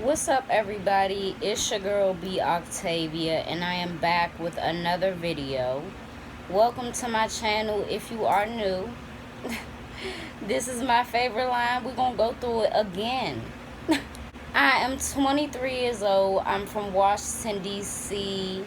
What's up, everybody? It's your girl B Octavia, and I am back with another video. Welcome to my channel if you are new. This is my favorite line. We're gonna go through it again. I am 23 years old. I'm from Washington, D.C.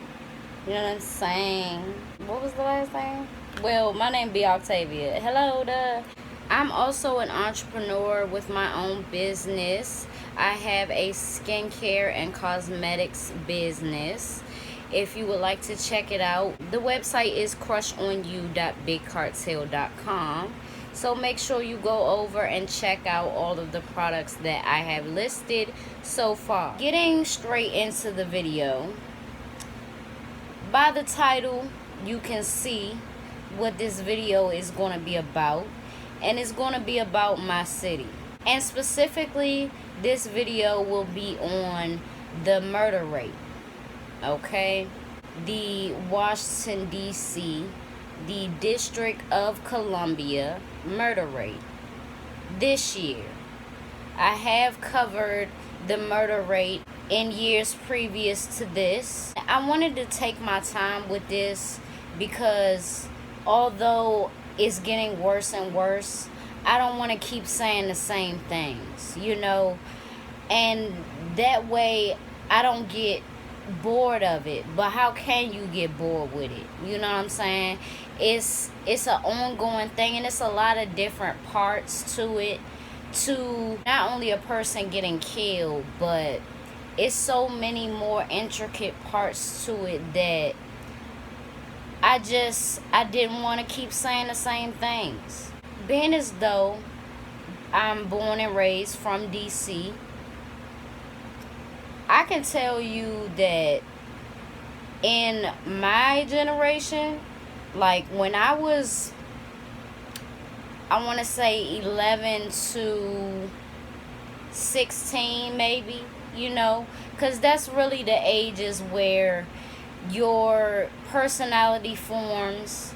You know what I'm saying? What was the last name? Well, my name B Octavia. Hello, duh. I'm also an entrepreneur with my own business. I have a skincare and cosmetics business. If you would like to check it out, the website is crushonyou.bigcartel.com. So make sure you go over and check out all of the products that I have listed so far. Getting straight into the video, by the title, you can see what this video is going to be about. And it's going to be about my city. And specifically, this video will be on the murder rate. Okay? The Washington, D.C., the District of Columbia murder rate. This year, I have covered the murder rate in years previous to this. I wanted to take my time with this because although it's getting worse and worse, I don't want to keep saying the same things, you know, and that way I don't get bored of it. But how can you get bored with it? You know what I'm saying? It's an ongoing thing, and it's a lot of different parts to it, to not only a person getting killed, but it's so many more intricate parts to it that I didn't want to keep saying the same things. Being as though I'm born and raised from DC, I can tell you that in my generation, like when I was, I want to say 11 to 16 maybe, you know, because that's really the ages where your personality forms,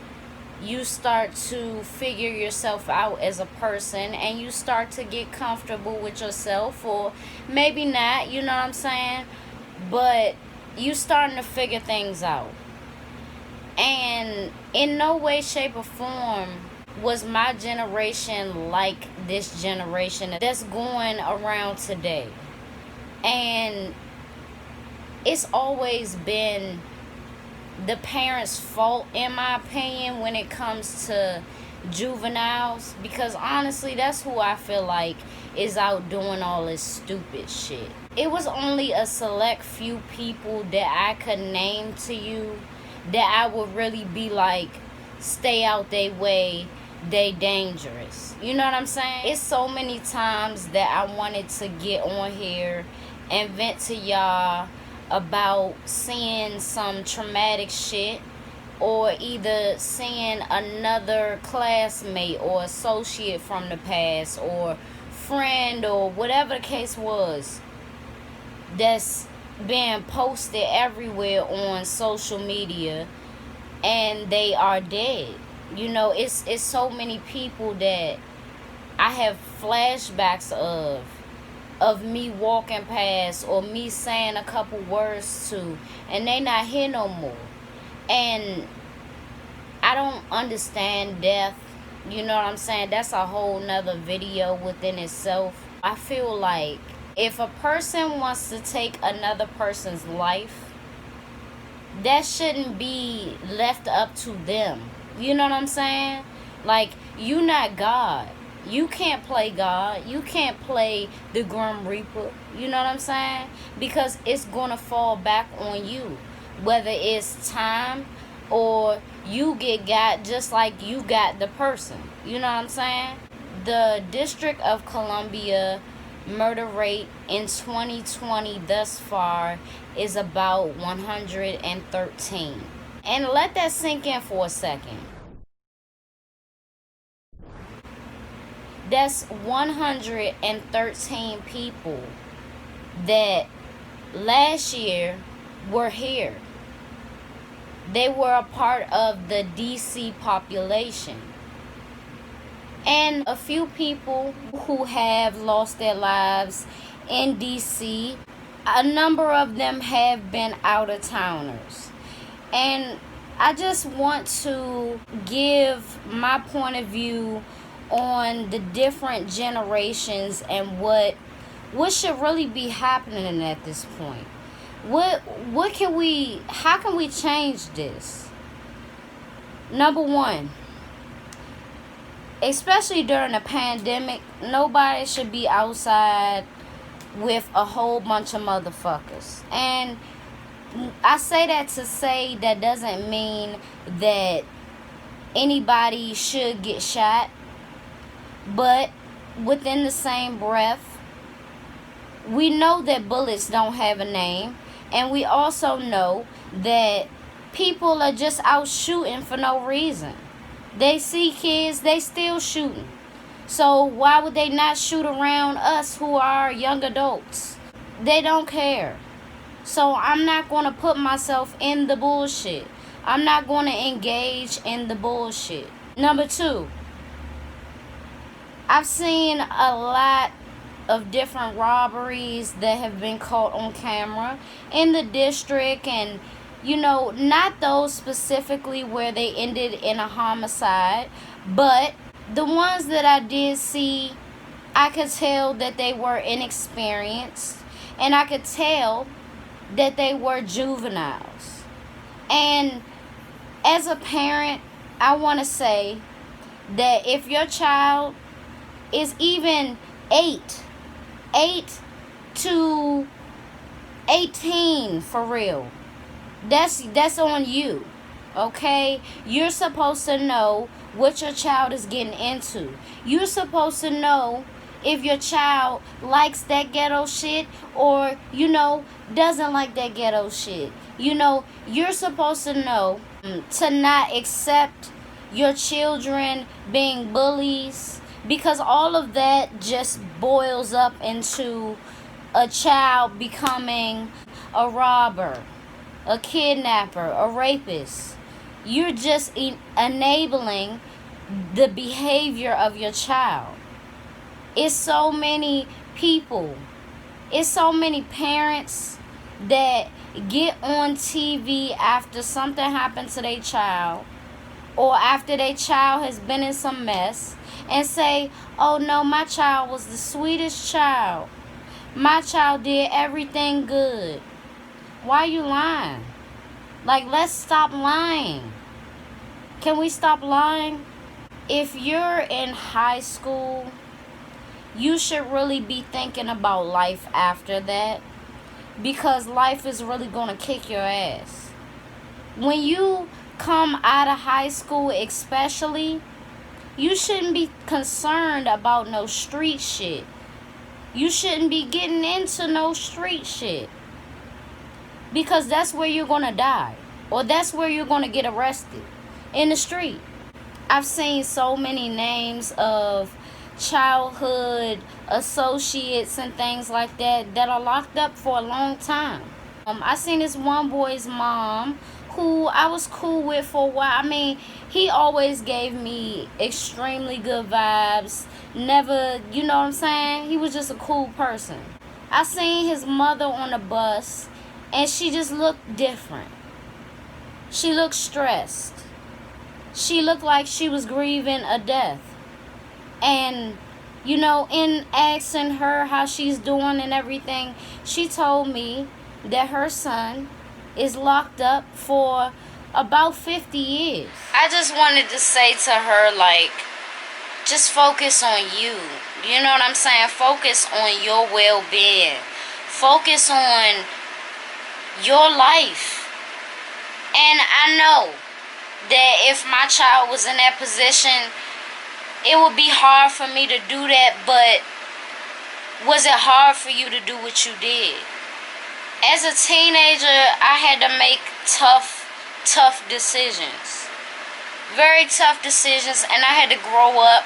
you start to figure yourself out as a person, and you start to get comfortable with yourself, or maybe not, you know what I'm saying, but you starting to figure things out. And in no way, shape, or form was my generation like this generation that's going around today. And it's always been the parents' fault, in my opinion, when it comes to juveniles, because honestly, that's who I feel like is out doing all this stupid shit. It was only a select few people that I could name to you that I would really be like, stay out they way, they dangerous. You know what I'm saying? It's so many times that I wanted to get on here and vent to y'all about seeing some traumatic shit, or either seeing another classmate or associate from the past, or friend, or whatever the case was, that's being posted everywhere on social media, and they are dead. You know, it's so many people that I have flashbacks of me walking past, or me saying a couple words to, and they not here no more. And I don't understand death. You know what I'm saying? That's a whole nother video within itself. I feel like if a person wants to take another person's life, that shouldn't be left up to them. You know what I'm saying? Like, you not God. You can't play God. You can't play the Grim Reaper. You know what I'm saying? Because it's going to fall back on you. Whether it's time, or you get got just like you got the person. You know what I'm saying? The District of Columbia murder rate in 2020 thus far is about 113. And let that sink in for a second. That's 113 people that last year were here. They were a part of the DC population. And a few people who have lost their lives in DC. A number of them have been out of towners. And I just want to give my point of view on the different generations and what should really be happening at this point. What can we how can we change this? Number one, especially during a pandemic, nobody should be outside with a whole bunch of motherfuckers. And I say that to say that doesn't mean that anybody should get shot, but within the same breath, we know that bullets don't have a name, and we also know that people are just out shooting for no reason. They see kids, they still shooting. So why would they not shoot around us who are young adults? They don't care. So I'm not going to put myself in the bullshit. I'm not going to engage in the bullshit. Number two, I've seen a lot of different robberies that have been caught on camera in the district, and not those specifically where they ended in a homicide, but the ones that I did see, I could tell that they were inexperienced, and I could tell that they were juveniles. And as a parent, I want to say that if your child is even 8 to 18 for real, that's on you. Okay? You're supposed to know what your child is getting into. You're supposed to know if your child likes that ghetto shit or doesn't like that ghetto shit. You're supposed to know to not accept your children being bullies, because all of that just boils up into a child becoming a robber, a kidnapper, a rapist. You're just enabling the behavior of your child. It's so many people, it's so many parents that get on TV after something happened to their child, or after their child has been in some mess, and say, oh no, my child was the sweetest child. My child did everything good. Why are you lying? Like, let's stop lying. Can we stop lying? If you're in high school, you should really be thinking about life after that, because life is really going to kick your ass. When you come out of high school especially, you shouldn't be concerned about no street shit. You shouldn't be getting into no street shit, because that's where you're going to die, or that's where you're going to get arrested, in the street. I've seen so many names of childhood associates and things like that are locked up for a long time. I seen this one boy's mom who I was cool with for a while. I mean, he always gave me extremely good vibes. Never, you know what I'm saying? He was just a cool person. I seen his mother on the bus, and she just looked different. She looked stressed. She looked like she was grieving a death. And, in asking her how she's doing and everything, she told me that her son is locked up for about 50 years. I just wanted to say to her, like, just focus on you. You know what I'm saying? Focus on your well-being. Focus on your life. And I know that if my child was in that position, it would be hard for me to do that, but was it hard for you to do what you did? As a teenager, I had to make tough decisions. Very tough decisions, and I had to grow up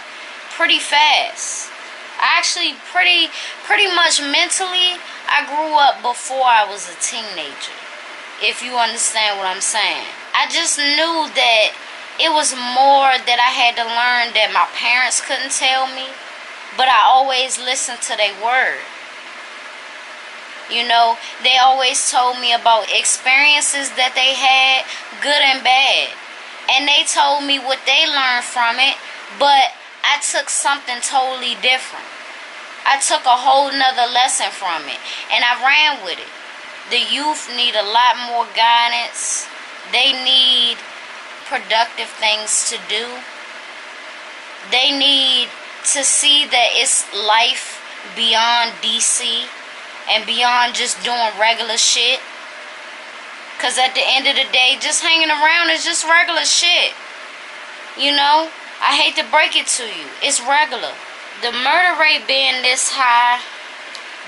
pretty fast. Actually, pretty much mentally, I grew up before I was a teenager, if you understand what I'm saying. I just knew that it was more that I had to learn that my parents couldn't tell me, but I always listened to their word. You know, they always told me about experiences that they had, good and bad. And they told me what they learned from it, but I took something totally different. I took a whole nother lesson from it, and I ran with it. The youth need a lot more guidance. They need productive things to do. They need to see that it's life beyond DC and beyond just doing regular shit. Because at the end of the day, just hanging around is just regular shit. You know? I hate to break it to you. It's regular. The murder rate being this high,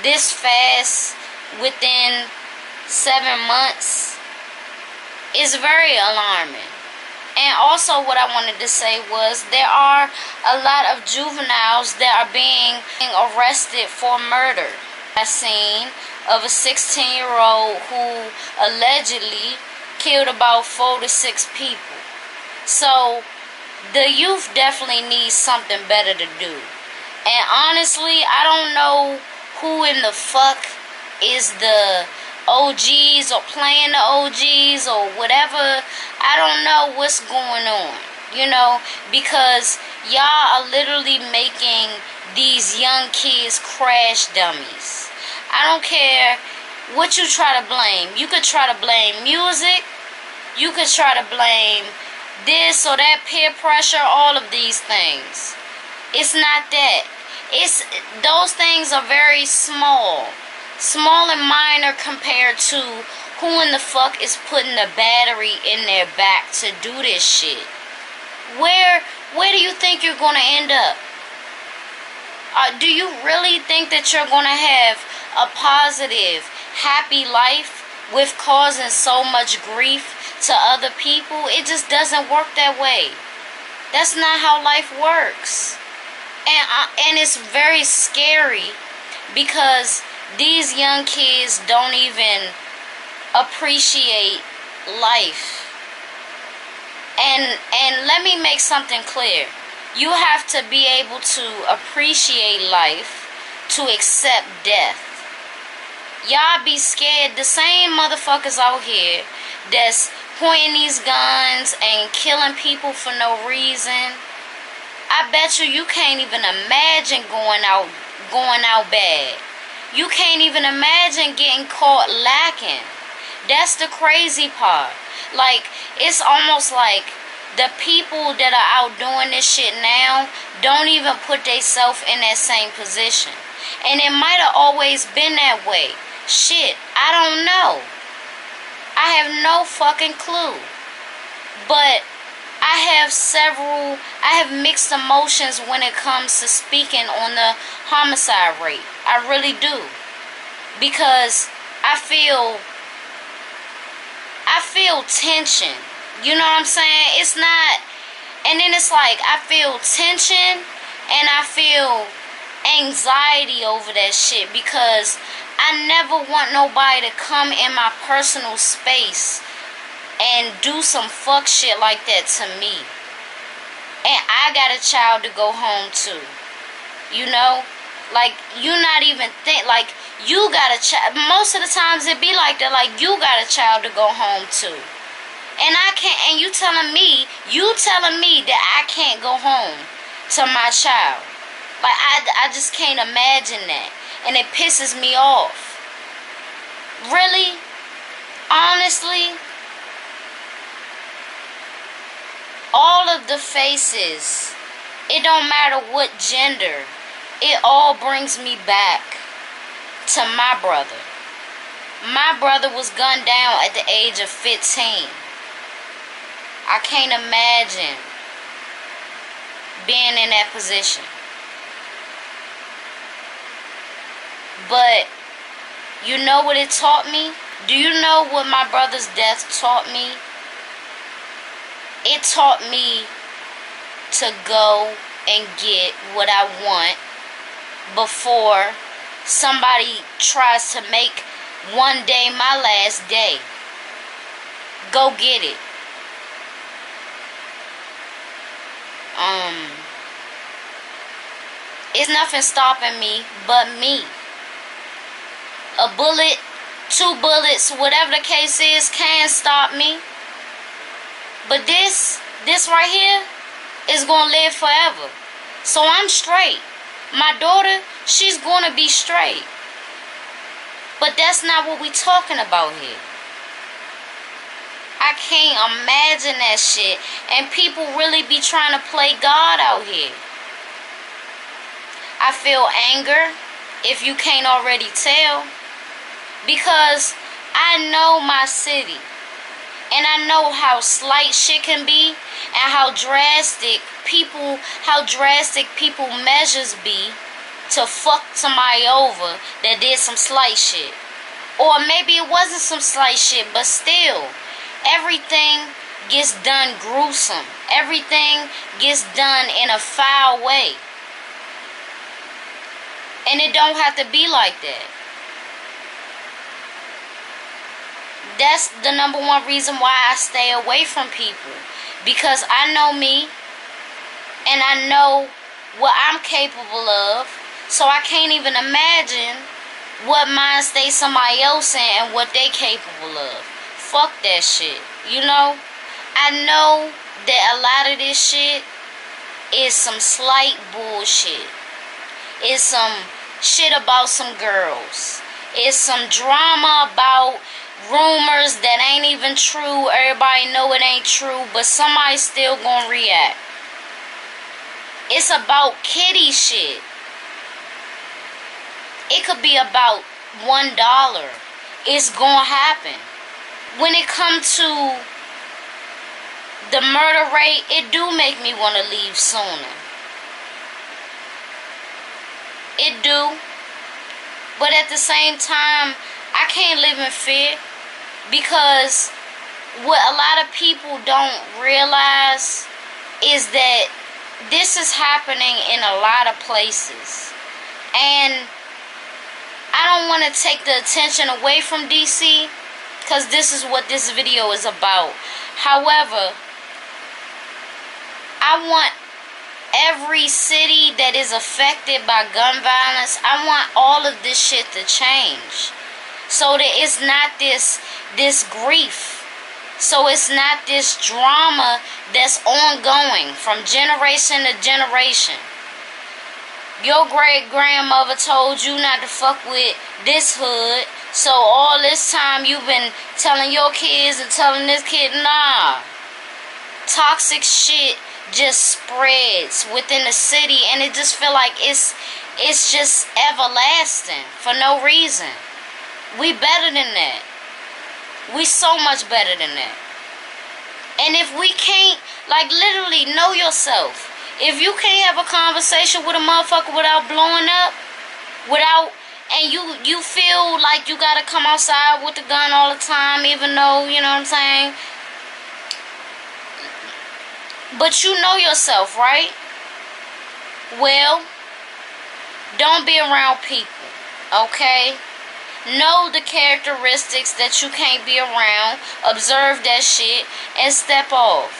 this fast, within 7 months, is very alarming. And also what I wanted to say was there are a lot of juveniles that are being arrested for murder. I seen of a 16-year-old who allegedly killed about 4 to 6 people. So the youth definitely needs something better to do. And honestly, I don't know who in the fuck is the OGs or playing the OGs or whatever. I don't know what's going on, you know, because y'all are literally making these young kids crash dummies. I don't care what you try to blame. You could try to blame music. You could try to blame this or that, peer pressure, all of these things. It's not that. Those things are very small. Small and minor compared to who in the fuck is putting the battery in their back to do this shit. Where do you think you're going to end up? Do you really think that you're going to have a positive, happy life with causing so much grief to other people? It just doesn't work that way. That's not how life works. And it's very scary because these young kids don't even appreciate life. And let me make something clear. You have to be able to appreciate life to accept death. Y'all be scared. The same motherfuckers out here that's pointing these guns and killing people for no reason. I bet you can't even imagine going out bad. You can't even imagine getting caught lacking. That's the crazy part. Like, it's almost like the people that are out doing this shit now don't even put themselves in that same position. And it might have always been that way. Shit, I don't know. I have no fucking clue. But I have mixed emotions when it comes to speaking on the homicide rate. I really do. Because I feel tension. You know what I'm saying? It's not, and then it's like I feel tension and I feel anxiety over that shit because I never want nobody to come in my personal space and do some fuck shit like that to me. And I got a child to go home to. You know? Like, you not even think, like, you got a child. Most of the times it be like that, like, you got a child to go home to. And I can't, and you telling me that I can't go home to my child. Like, I just can't imagine that. And it pisses me off. Really? Honestly? All of the faces, it don't matter what gender, it all brings me back to my brother. My brother was gunned down at the age of 15. I can't imagine being in that position. But you know what it taught me? Do you know what my brother's death taught me? It taught me to go and get what I want before somebody tries to make one day my last day. Go get it. It's nothing stopping me but me. A bullet, 2 bullets, whatever the case is, can't stop me. But this right here is gonna live forever. So I'm straight. My daughter, she's gonna be straight. But that's not what we talking about here. I can't imagine that shit. And people really be trying to play God out here. I feel anger, if you can't already tell. Because I know my city. And I know how slight shit can be. And how drastic people measures be to fuck somebody over that did some slight shit. Or maybe it wasn't some slight shit, but still, everything gets done gruesome. Everything gets done in a foul way. And it don't have to be like that. That's the number one reason why I stay away from people. Because I know me. And I know what I'm capable of. So I can't even imagine what mind state somebody else in and what they capable of. Fuck that shit. You know? I know that a lot of this shit is some slight bullshit. It's some shit about some girls. It's some drama about rumors that ain't even true. Everybody know it ain't true, but somebody still gonna react. It's about kitty shit. It could be about $1. It's gonna happen. When it comes to the murder rate, it do make me want to leave sooner. It do. But at the same time, I can't live in fear. Because what a lot of people don't realize is that this is happening in a lot of places. And I don't want to take the attention away from DC, because this is what this video is about. However, I want every city that is affected by gun violence, I want all of this shit to change. So that it's not this grief. So it's not this drama that's ongoing from generation to generation. Your great-grandmother told you not to fuck with this hood. So all this time you've been telling your kids and telling this kid, nah. Toxic shit just spreads within the city, and it just feel like it's just everlasting for no reason. We better than that. We so much better than that. And if we can't, like, literally know yourself. If you can't have a conversation with a motherfucker without blowing up, and you feel like you gotta come outside with the gun all the time, even though, you know what I'm saying? But you know yourself, right? Well, don't be around people, okay? Know the characteristics that you can't be around. Observe that shit and step off.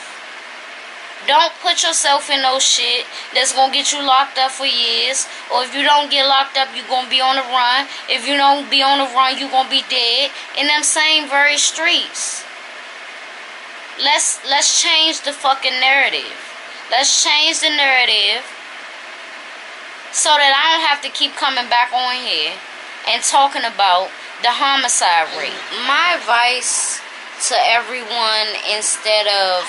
Don't put yourself in no shit that's gonna get you locked up for years. Or if you don't get locked up, you're gonna be on the run. If you don't be on the run, you're gonna be dead in them same very streets. Let's change the fucking narrative. Let's change the narrative so that I don't have to keep coming back on here and talking about the homicide rate. My advice to everyone, instead of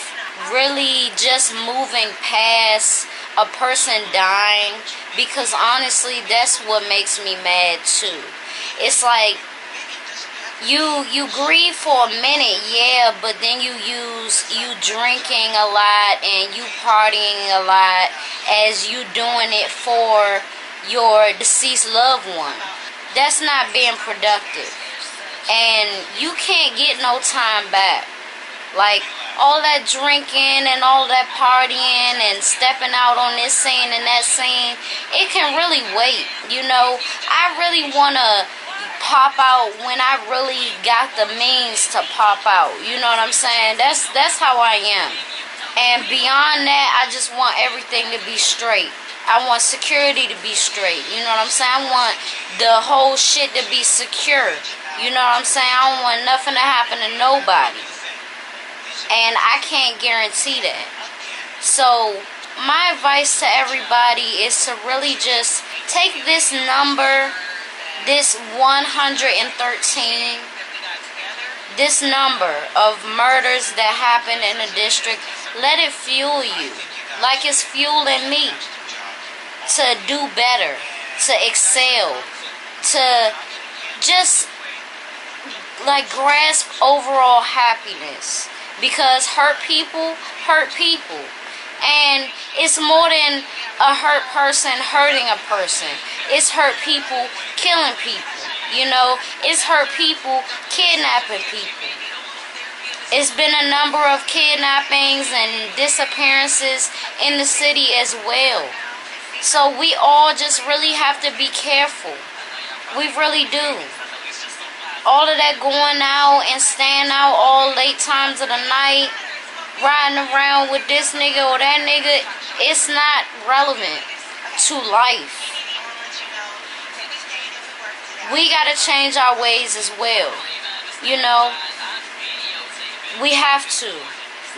really just moving past a person dying, because honestly that's what makes me mad too. It's like you grieve for a minute, yeah, but then you drinking a lot and you partying a lot as you doing it for your deceased loved one. That's not being productive. And you can't get no time back. Like, all that drinking and all that partying and stepping out on this scene and that scene, it can really wait, you know. I really want to pop out when I really got the means to pop out. You know what I'm saying? That's how I am. And beyond that, I just want everything to be straight. I want security to be straight. You know what I'm saying? I want the whole shit to be secure. You know what I'm saying? I don't want nothing to happen to nobody. And I can't guarantee that. So, my advice to everybody is to really just take this number, this 113, this number of murders that happen in the district, let it fuel you like it's fueling me to do better, to excel, to just like grasp overall happiness, because hurt people hurt people, and it's more than a hurt person hurting a person. It's hurt people killing people, you know. It's hurt people kidnapping people. It's been a number of kidnappings and disappearances in the city as well. So we all just really have to be careful. We really do. All of that going out and staying out all late times of the night, riding around with this nigga or that nigga, it's not relevant to life. We gotta change our ways as well. You know, we have to.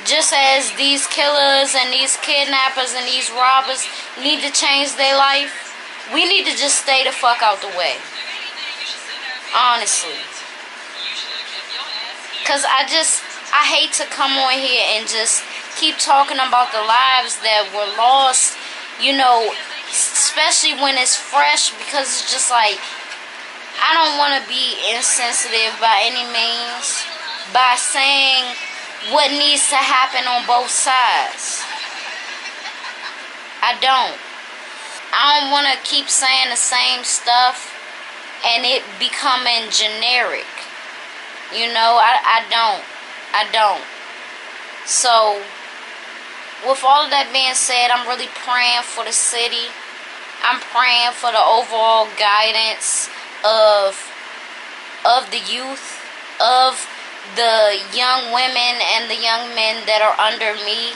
Just as these killers and these kidnappers and these robbers need to change their life, we need to just stay the fuck out the way. Honestly. Because I hate to come on here and just keep talking about the lives that were lost, you know, especially when it's fresh, because it's just like, I don't want to be insensitive by any means by saying what needs to happen on both sides. I don't want to keep saying the same stuff and it becoming generic. You know, I don't. So, with all of that being said, I'm really praying for the city. I'm praying for the overall guidance of the youth, of the young women and the young men that are under me.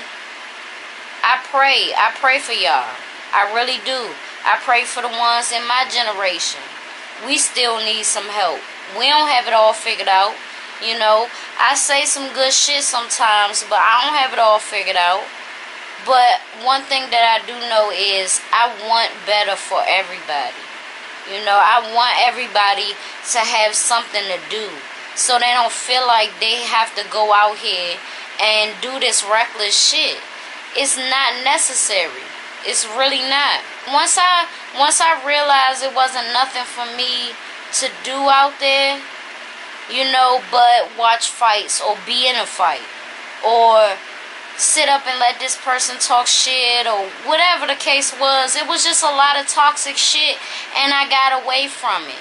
I pray for y'all. I really do. I pray for the ones in my generation. We still need some help. We don't have it all figured out. You know, I say some good shit sometimes, but I don't have it all figured out. But one thing that I do know is I want better for everybody. You know, I want everybody to have something to do, so they don't feel like they have to go out here and do this reckless shit. It's not necessary. It's really not. Once I realized it wasn't nothing for me to do out there, you know, but watch fights or be in a fight or sit up and let this person talk shit or whatever the case was. It was just a lot of toxic shit, and I got away from it.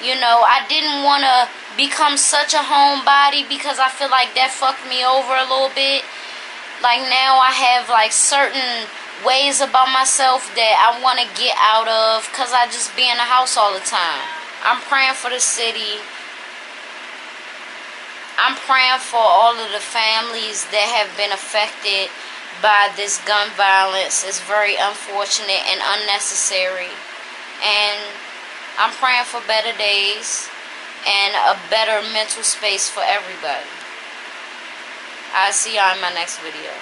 You know, I didn't want to become such a homebody because I feel like that fucked me over a little bit. Like now I have like certain ways about myself that I want to get out of because I just be in the house all the time. I'm praying for the city. I'm praying for all of the families that have been affected by this gun violence. It's very unfortunate and unnecessary. And I'm praying for better days and a better mental space for everybody. I'll see y'all in my next video.